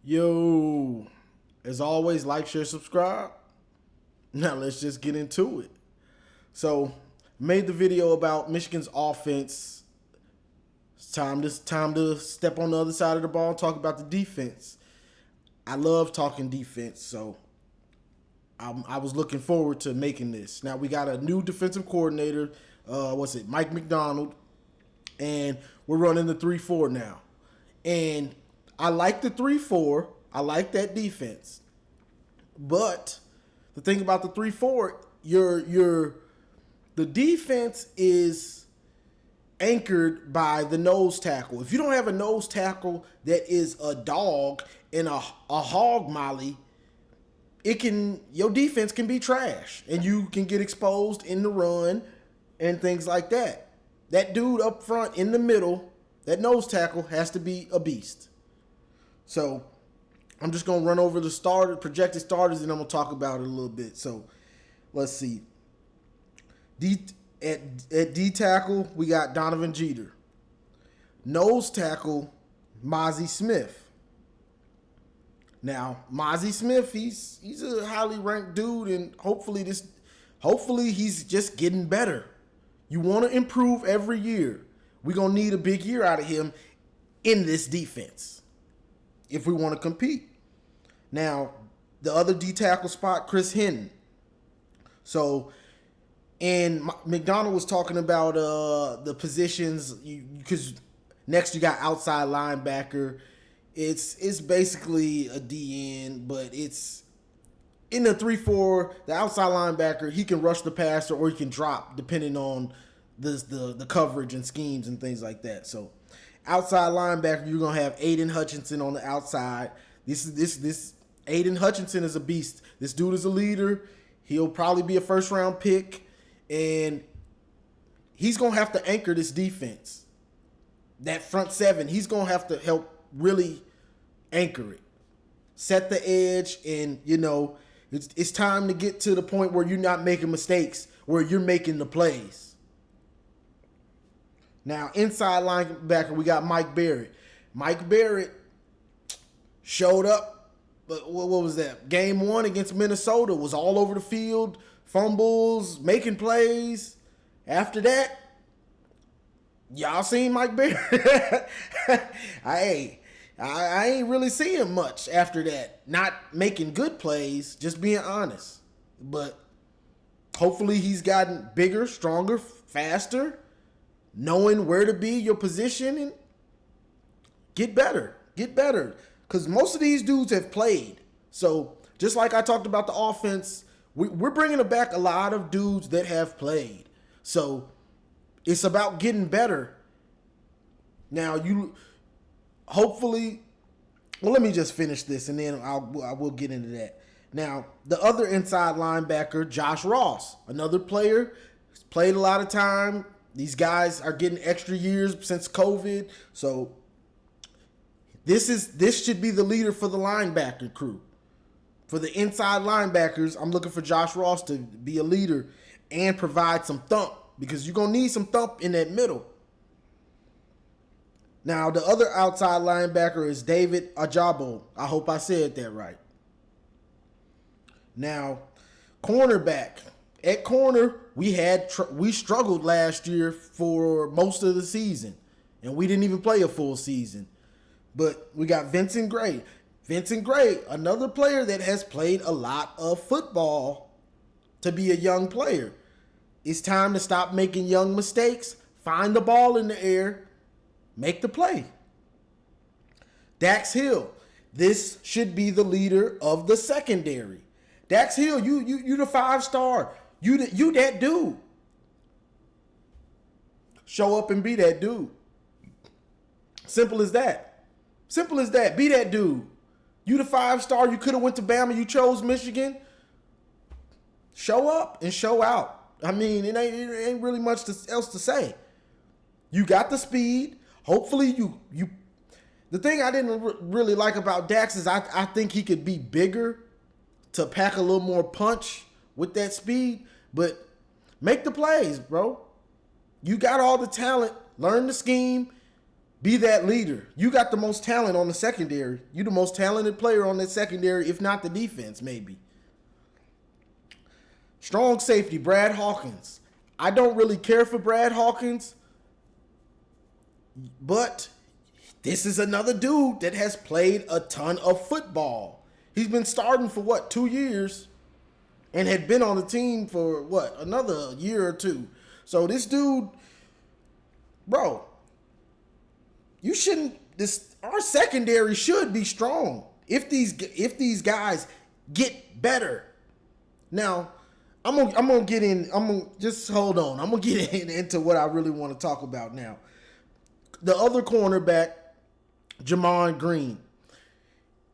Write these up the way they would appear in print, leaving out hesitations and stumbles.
Yo, as always, like, share, subscribe. Now let's just get into it. So, made the video about Michigan's offense. It's time to step on the other side of the ball and talk about the defense. I love talking defense, so I was looking forward to making this. Now we got a new defensive coordinator. Mike McDonald, and we're running the 3-4 now. And I like the 3-4. I like that defense. But the thing about the 3-4, the defense is anchored by the nose tackle. If you don't have a nose tackle that is a dog and a hog molly, your defense can be trash and you can get exposed in the run and things like that. That dude up front in the middle, that nose tackle, has to be a beast. So I'm just going to run over the projected starters, and I'm going to talk about it a little bit. So let's see. At D tackle, we got Donovan Jeter. Nose tackle, Mozzie Smith. Now, Mozzie Smith, he's a highly ranked dude, and hopefully he's just getting better. You want to improve every year. We're going to need a big year out of him in this defense if we want to compete. Now, the other D tackle spot, Chris Hinton. So, and McDonald was talking about the positions, because next you got outside linebacker. It's basically a DN, but it's in the 3-4, the outside linebacker, he can rush the passer or he can drop depending on the coverage and schemes and things like that. So outside linebacker, you're gonna have Aiden Hutchinson on the outside. This Aiden Hutchinson is a beast. This dude is a leader. He'll probably be a first round pick, and he's gonna have to anchor this defense. That front seven, he's gonna have to help really anchor it, set the edge, and it's time to get to the point where you're not making mistakes, where you're making the plays. Now, inside linebacker, we got Mike Barrett. Mike Barrett showed up. What was that? Game 1 against Minnesota, was all over the field, fumbles, making plays. After that, y'all seen Mike Barrett? I ain't really seeing much after that. Not making good plays, just being honest. But hopefully he's gotten bigger, stronger, faster, knowing where to be, your position, and get better. Get better. Because most of these dudes have played. So just like I talked about the offense, we're bringing back a lot of dudes that have played. So it's about getting better. Now, hopefully, let me just finish this and then I will get into that. Now, the other inside linebacker, Josh Ross, another player, has played a lot of time. These guys are getting extra years since COVID. So this should be the leader for the linebacker crew. For the inside linebackers, I'm looking for Josh Ross to be a leader and provide some thump, because you're going to need some thump in that middle. Now, the other outside linebacker is David Ajabo. I hope I said that right. Now, cornerback. At corner, we struggled last year for most of the season, and we didn't even play a full season. But we got Vincent Gray. Vincent Gray, another player that has played a lot of football to be a young player. It's time to stop making young mistakes, find the ball in the air, make the play. Dax Hill. This should be the leader of the secondary. Dax Hill, you the 5-star. You that dude. Show up and be that dude. Simple as that. Simple as that. Be that dude. You the 5-star. You could have went to Bama. You chose Michigan. Show up and show out. I mean, it ain't really much else to say. You got the speed. Hopefully you. The thing I didn't really like about Dax is I think he could be bigger to pack a little more punch with that speed. But make the plays, bro. You got all the talent. Learn the scheme. Be that leader. You got the most talent on the secondary. You the most talented player on that secondary, if not the defense, maybe. Strong safety, Brad Hawkins. I don't really care for Brad Hawkins, but this is another dude that has played a ton of football. He's been starting for 2 years and had been on the team for another year or two. So this dude, bro, you shouldn't. Our secondary should be strong if these guys get better. Now, I'm gonna get in. Just hold on. I'm gonna get into what I really want to talk about now. The other cornerback, Jamon Green.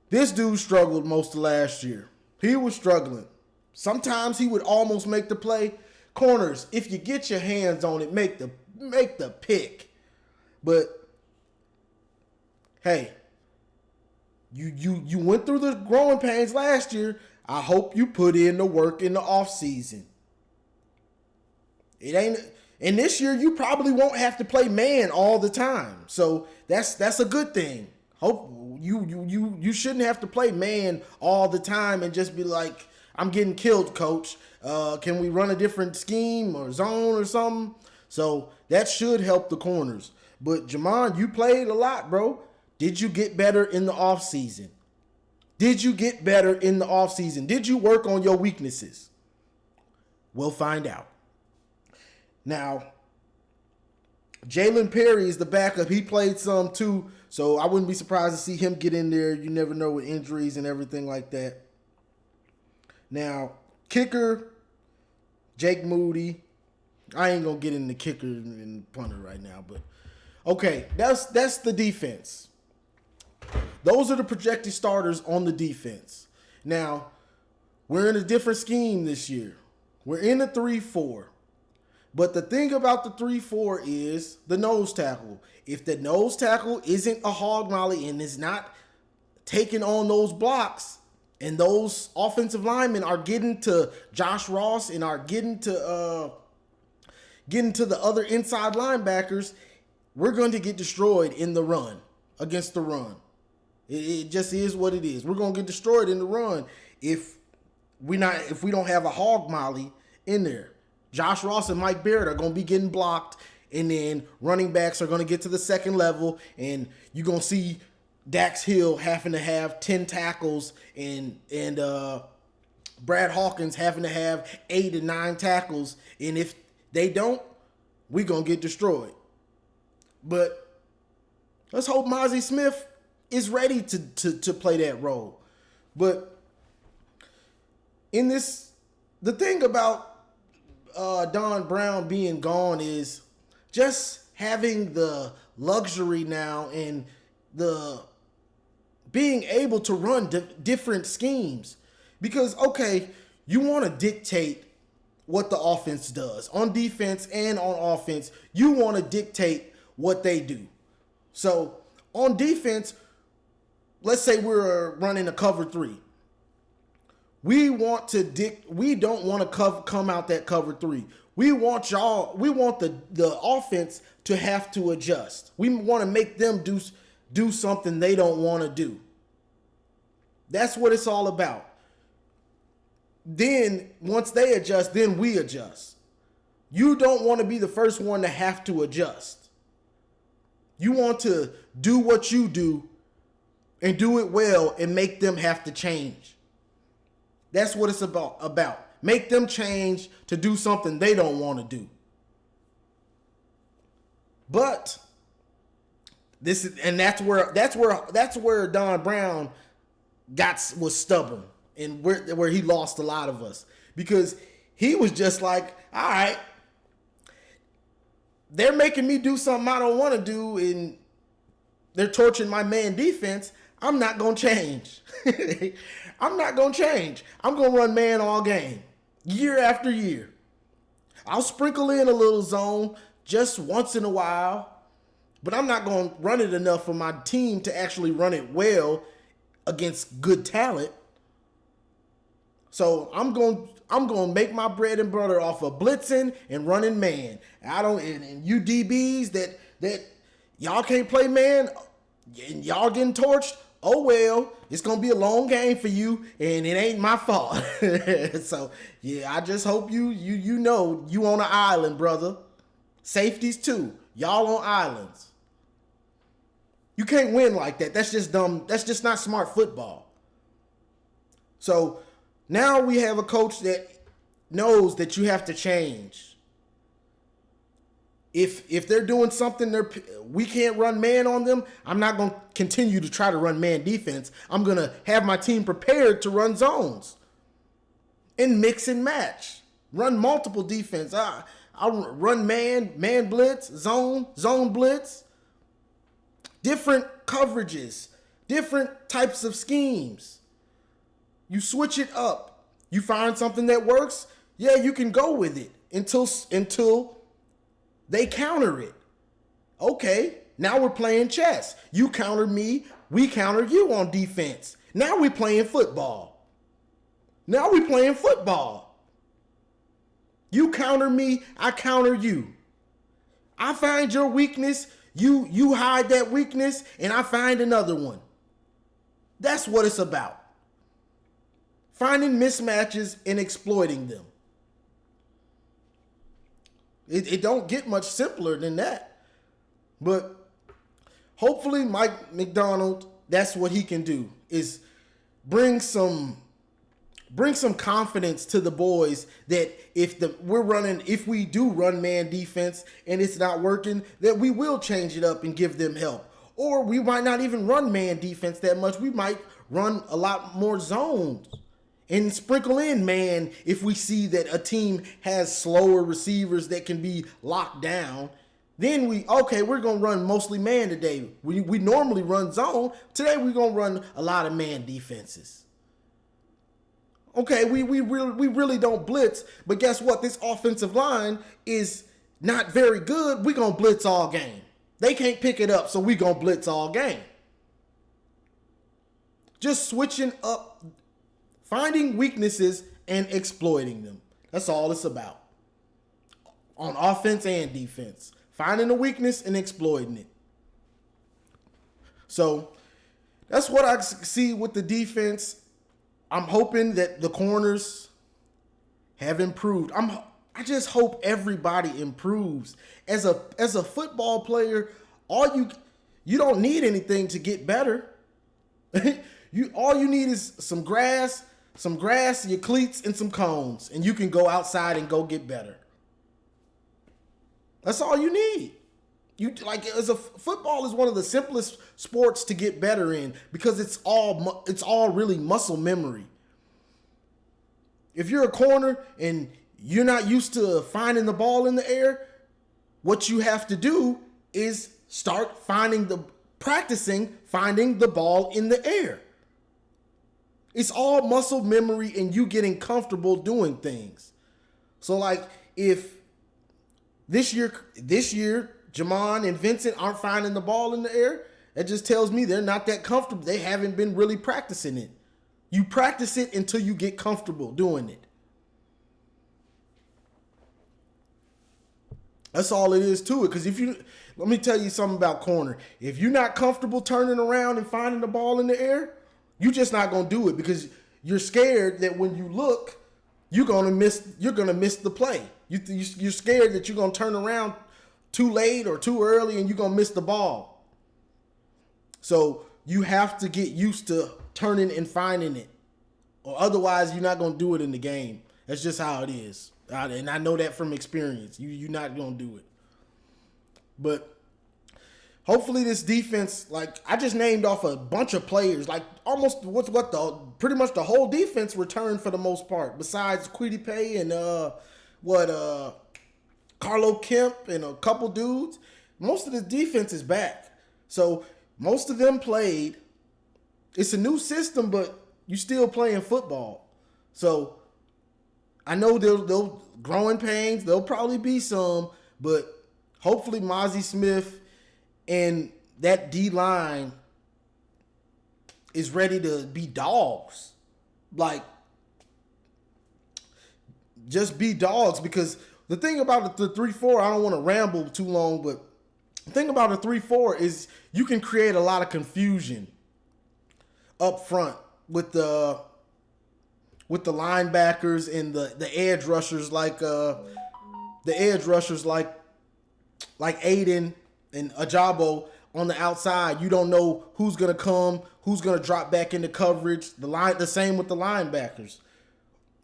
This dude struggled most of last year. He was struggling. Sometimes he would almost make the play. Corners, if you get your hands on it, make the pick. But hey, you went through the growing pains last year. I hope you put in the work in the offseason. And this year you probably won't have to play man all the time. So that's a good thing. Hope you shouldn't have to play man all the time and just be like, I'm getting killed, coach. Can we run a different scheme or zone or something? So that should help the corners. But Jamon, you played a lot, bro. Did you get better in the offseason? Did you get better in the offseason? Did you work on your weaknesses? We'll find out. Now, Jalen Perry is the backup. He played some too, so I wouldn't be surprised to see him get in there. You never know with injuries and everything like that. Now, kicker, Jake Moody. I ain't going to get into kicker and punter right now, but okay, that's the defense. Those are the projected starters on the defense. Now, we're in a different scheme this year. We're in a 3-4. But the thing about the 3-4 is the nose tackle. If the nose tackle isn't a hog molly and is not taking on those blocks, and those offensive linemen are getting to Josh Ross and are getting to the other inside linebackers, we're going to get destroyed in the run, against the run. It just is what it is. We're going to get destroyed in the run if we don't have a hog molly in there. Josh Ross and Mike Barrett are going to be getting blocked, and then running backs are going to get to the second level, and you're going to see Dax Hill having to have 10 tackles and Brad Hawkins having to have 8 or 9 tackles, and if they don't, we're going to get destroyed. But let's hope Mozzie Smith is ready to play that role. But in this, the thing about Don Brown being gone is just having the luxury now and the being able to run different schemes. Because, okay, you want to dictate what the offense does. On defense and on offense, you want to dictate what they do. So, on defense, let's say we're running a cover 3. We don't want to come out that cover 3. We want the offense to have to adjust. We want to make them do something they don't want to do. That's what it's all about. Then once they adjust, then we adjust. You don't want to be the first one to have to adjust. You want to do what you do and do it well and make them have to change. That's what it's about. Make them change to do something they don't want to do. But that's where Don Brown was stubborn and where he lost a lot of us, because he was just like, all right, they're making me do something I don't want to do and they're torching my man defense. I'm not going to change. I'm not going to change. I'm going to run man all game, year after year. I'll sprinkle in a little zone just once in a while, but I'm not going to run it enough for my team to actually run it well against good talent. So I'm going to make my bread and butter off of blitzing and running man. And you DBs that Y'all can't play man, and y'all getting torched. Oh well, it's gonna be a long game for you, and it ain't my fault. So yeah, I just hope you know you on an island, brother. Safeties too. Y'all on islands. You can't win like that. That's just dumb. That's just not smart football. So now we have a coach that knows that you have to change. If they're doing something we can't run man on them, I'm not going to continue to try to run man defense. I'm going to have my team prepared to run zones and mix and match. Run multiple defense. I'll run man blitz, zone blitz. Different coverages, different types of schemes. You switch it up. You find something that works, yeah, you can go with it until they counter it. Okay, now we're playing chess. You counter me, we counter you on defense. Now we're playing football. You counter me, I counter you. I find your weakness, you hide that weakness, and I find another one. That's what it's about. Finding mismatches and exploiting them. It don't get much simpler than that. But hopefully Mike McDonald, that's what he can do, is bring some confidence to the boys that if we do run man defense and it's not working, that we will change it up and give them help. Or we might not even run man defense that much. We might run a lot more zones and sprinkle in man if we see that a team has slower receivers that can be locked down. Then we're going to run mostly man today. We normally run zone. Today we're going to run a lot of man defenses. Okay, we really don't blitz, but guess what? This offensive line is not very good. We're going to blitz all game. They can't pick it up, so we're going to blitz all game. Just switching up, finding weaknesses and exploiting them. That's all it's about. On offense and defense. Finding a weakness and exploiting it. So that's what I see with the defense. I'm hoping that the corners have improved. I just hope everybody improves. As a football player, you don't need anything to get better. All you need is some grass, your cleats, and some cones, and you can go outside and go get better. That's all you need. Football is one of the simplest sports to get better in because it's all really muscle memory. If you're a corner and you're not used to finding the ball in the air, what you have to do is start practicing finding the ball in the air. It's all muscle memory and you getting comfortable doing things. So like if this year, Jamon and Vincent aren't finding the ball in the air, that just tells me they're not that comfortable. They haven't been really practicing it. You practice it until you get comfortable doing it. That's all it is to it. Because let me tell you something about corner. If you're not comfortable turning around and finding the ball in the air, you're just not going to do it because you're scared that when you look, you're going to miss the play. You're scared that you're going to turn around too late or too early and you're going to miss the ball. So you have to get used to turning and finding it, or otherwise you're not going to do it in the game. That's just how it is. And I know that from experience. You're not going to do it. But hopefully this defense, like I just named off a bunch of players, like almost pretty much the whole defense returned for the most part, besides Kwity Paye and Carlo Kemp and a couple dudes. Most of the defense is back. So most of them played. It's a new system, but you still playing football. So I know they'll growing pains. There'll probably be some, but hopefully Mozzie Smith and that D-line is ready to be dogs. Like, just be dogs. Because the thing about the 3-4, I don't want to ramble too long, but The thing about a 3-4 is you can create a lot of confusion up front with the linebackers and the edge rushers like Aiden and Ajabo on the outside. You don't know who's gonna come, who's gonna drop back into coverage. The same with the linebackers.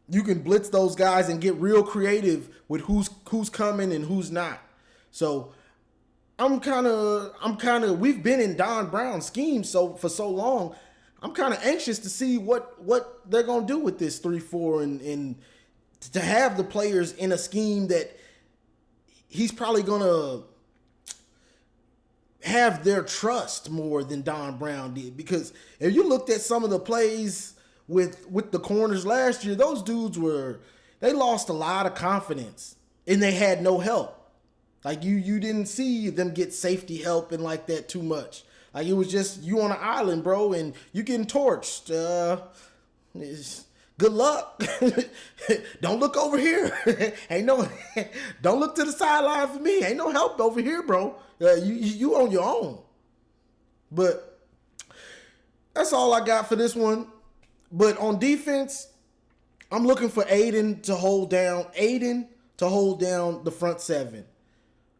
You can blitz those guys and get real creative with who's coming and who's not. So I'm kind of we've been in Don Brown's scheme for so long. I'm kind of anxious to see what they're gonna do with this 3-4 and to have the players in a scheme that he's probably gonna have their trust more than Don Brown did. Because if you looked at some of the plays with the corners last year, those dudes they lost a lot of confidence and they had no help. Like you didn't see them get safety help and like that too much. Like it was just you on an island, bro, and you getting torched. Good luck. Don't look over here. Don't look to the sideline for me. Ain't no help over here, bro. You on your own. But that's all I got for this one. But on defense, I'm looking for Aiden to hold down the front seven.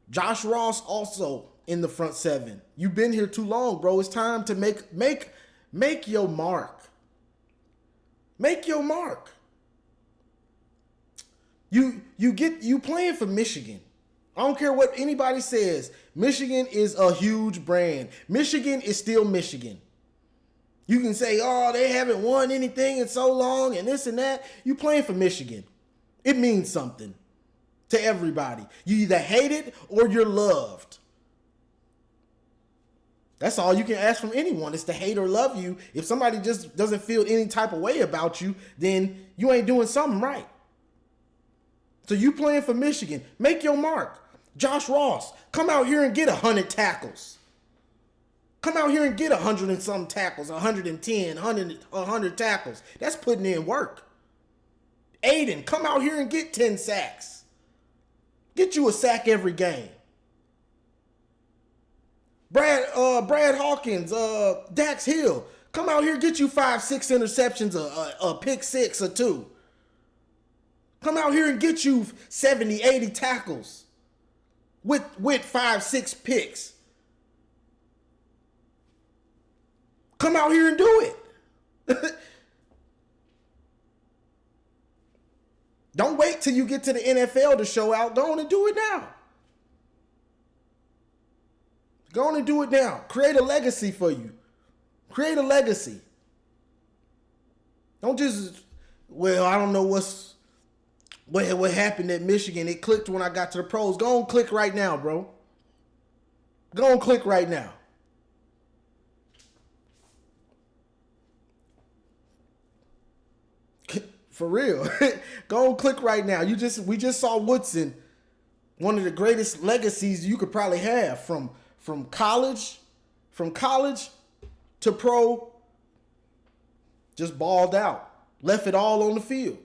Josh Ross also in the front seven. You've been here too long, bro. It's time to make your mark. Make your mark. You playing for Michigan. I don't care what anybody says. Michigan is a huge brand. Michigan is still Michigan. You can say, oh, they haven't won anything in so long and this and that. You playing for Michigan. It means something to everybody. You either hate it or you're loved. That's all you can ask from anyone is to hate or love you. If somebody just doesn't feel any type of way about you, then you ain't doing something right. So you playing for Michigan. Make your mark. Josh Ross, come out here and get 100 tackles. Come out here and get 100 and some tackles, 110, 100 tackles. That's putting in work. Aiden, come out here and get 10 sacks. Get you a sack every game. Brad Hawkins, Dax Hill, come out here, get you 5-6 interceptions, a pick 6 or 2. Come out here and get you 70, 80 tackles with 5-6 picks. Come out here and do it. Don't wait till you get to the NFL to show out. Go on and do it now. Go on and do it now. Create a legacy for you. Create a legacy. Don't just, I don't know what happened at Michigan. It clicked when I got to the pros. Go on, click right now, bro. Go on, click right now. For real. Go on, click right now. We just saw Woodson, one of the greatest legacies you could probably have from college to pro, just balled out. Left it all on the field.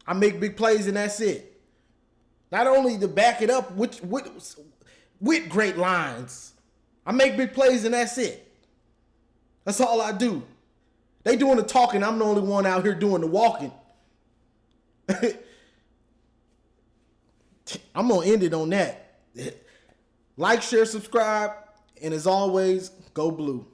I make big plays and that's it. Not only to back it up with great lines. I make big plays and that's it. That's all I do. They doing the talking. I'm the only one out here doing the walking. I'm going to end it on that. Like, share, subscribe, and as always, go blue.